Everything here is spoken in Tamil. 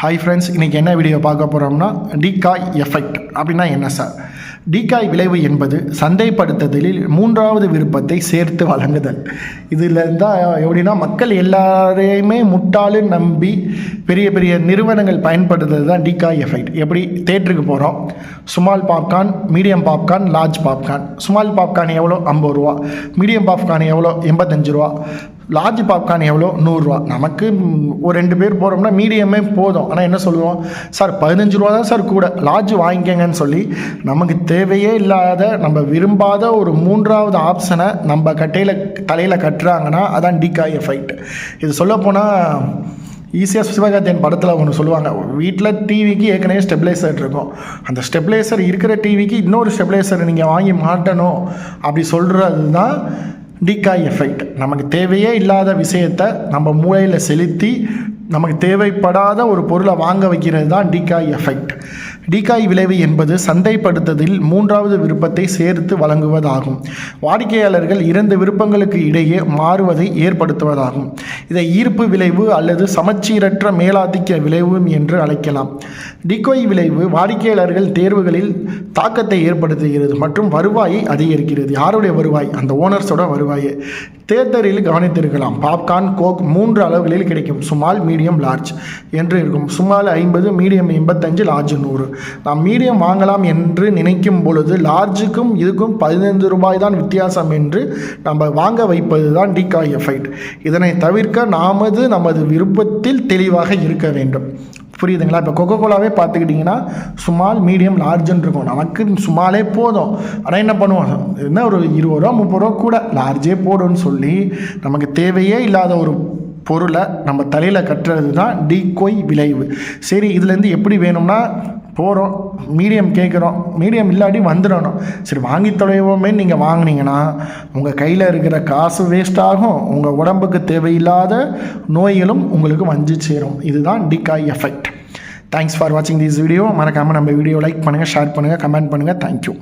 ஹாய் ஃப்ரெண்ட்ஸ், இன்றைக்கி என்ன வீடியோ பார்க்க போகிறோம்னா டீகாய் எஃபெக்ட் அப்படின்னா என்ன சார்? டீகாய் விளைவு என்பது சந்தைப்படுத்துதலில் மூன்றாவது விருப்பத்தை சேர்த்து வழங்குதல். இதில் இருந்தால் எப்படின்னா, மக்கள் எல்லாரையுமே முட்டாளு நம்பி பெரிய பெரிய நிறுவனங்கள் பயன்படுத்துறது தான் டீகாய் எஃபெக்ட். எப்படி தேட்டருக்கு போகிறோம், small popcorn, medium popcorn, large popcorn. Small popcorn எவ்வளோ? 50 ரூபா. மீடியம் பாப்கார்ன் எவ்வளோ? 85 ரூபா. லார்ஜ் பாப்கார்ன் எவ்வளோ? 100 ரூபா. நமக்கு ஒரு 2 பேர் போகிறோம்னா மீடியமே போதும். ஆனால் என்ன சொல்லுவோம், சார் 15 ரூபா தான் சார் கூட, லார்ஜ் வாங்கிக்கங்கன்னு சொல்லி நமக்கு தேவையே இல்லாத, நம்ம விரும்பாத ஒரு மூன்றாவது ஆப்ஷனை நம்ம தலையில் கட்டுறாங்கன்னா அதான் டீகாய் எஃபெக்ட். இது சொல்லப்போனால் ஈஸியாக சிவகார்த்தியன் படத்தில் ஒன்று சொல்லுவாங்க, வீட்டில் டிவிக்கு ஏற்கனவே ஸ்டெபிளைசர் இருக்கும், அந்த ஸ்டெபிளைசர் இருக்கிற டிவிக்கு இன்னொரு ஸ்டெபிளைசர் நீங்கள் வாங்கி மாட்டணும் அப்படி சொல்கிறது தான் டீகாய் எஃபெக்ட். நமக்கு தேவையே இல்லாத விஷயத்தை நம்ம மூளையில் செலுத்தி நமக்கு தேவைப்படாத ஒரு பொருளை வாங்க வைக்கிறது தான் டீகாய் எஃபெக்ட். டீகாய் விளைவு என்பது சந்தைப்படுத்துதலில் மூன்றாவது விருப்பத்தை சேர்த்து வழங்குவதாகும். வாடிக்கையாளர்கள் 2 விருப்பங்களுக்கு இடையே மாறுவதை ஏற்படுத்துவதாகும். இதை ஈர்ப்பு விளைவு அல்லது சமச்சீரற்ற மேலாதிக்க விளைவு என்று அழைக்கலாம். டீகாய் விளைவு வாடிக்கையாளர்கள் தேர்வுகளில் தாக்கத்தை ஏற்படுத்துகிறது மற்றும் வருவாயை அதிகரிக்கிறது. யாருடைய வருவாய்? அந்த ஓனர்ஸோட வருவாயை. தேர்தலில் கவனித்திருக்கலாம், பாப்கார்ன், கோக் 3 அளவுகளில் கிடைக்கும். ஸ்மால், மீடியம், லார்ஜ் என்று இருக்கும். Small 50, medium 85, large 100. நாம் மீடியம் வாங்கலாம் என்று நினைக்கும் பொழுது லார்ஜுக்கும் இதுக்கும் 15 ரூபாய் தான் வித்தியாசம் என்று நம்ம வாங்க வைப்பது தான் டீகாய் எஃபெக்ட். இதனை தவிர்க்க நமது விருப்பத்தில் தெளிவாக இருக்க வேண்டும். புரியுதுங்களா? இப்போ கொக்கோ கோலாவே பார்த்துக்கிட்டிங்கன்னா ஸ்மால், மீடியம், லார்ஜுன்னு இருக்கும். நமக்கு ஸ்மாலே போதும், ஆனால் என்ன பண்ணுவோம், என்ன ஒரு 20 ரூபா 30 ரூபா கூட லார்ஜே போடுன்னு சொல்லி நமக்கு தேவையே இல்லாத ஒரு பொருளை நம்ம தலையில் கட்டுறது தான் டீகாய் விளைவு. சரி, இதுலேருந்து எப்படி வேணும்னா போகிறோம், மீடியம் கேட்குறோம், மீடியம் இல்லாட்டி வந்துடணும், சரி வாங்கி தொலைவோமே நீங்கள் வாங்கினீங்கன்னா உங்கள் கையில் இருக்கிற காசு வேஸ்ட் ஆகும், உங்கள் உடம்புக்கு தேவையில்லாத நோய்களும் உங்களுக்கு வந்து சேரும். இதுதான் டீகாய் எஃபெக்ட். தேங்க்ஸ் ஃபார் வாட்சிங் திஸ் வீடியோ. மறக்காமல் நம்ம வீடியோ லைக் பண்ணுங்கள், ஷேர் பண்ணுங்கள், கமெண்ட் பண்ணுங்கள். தேங்க்யூ.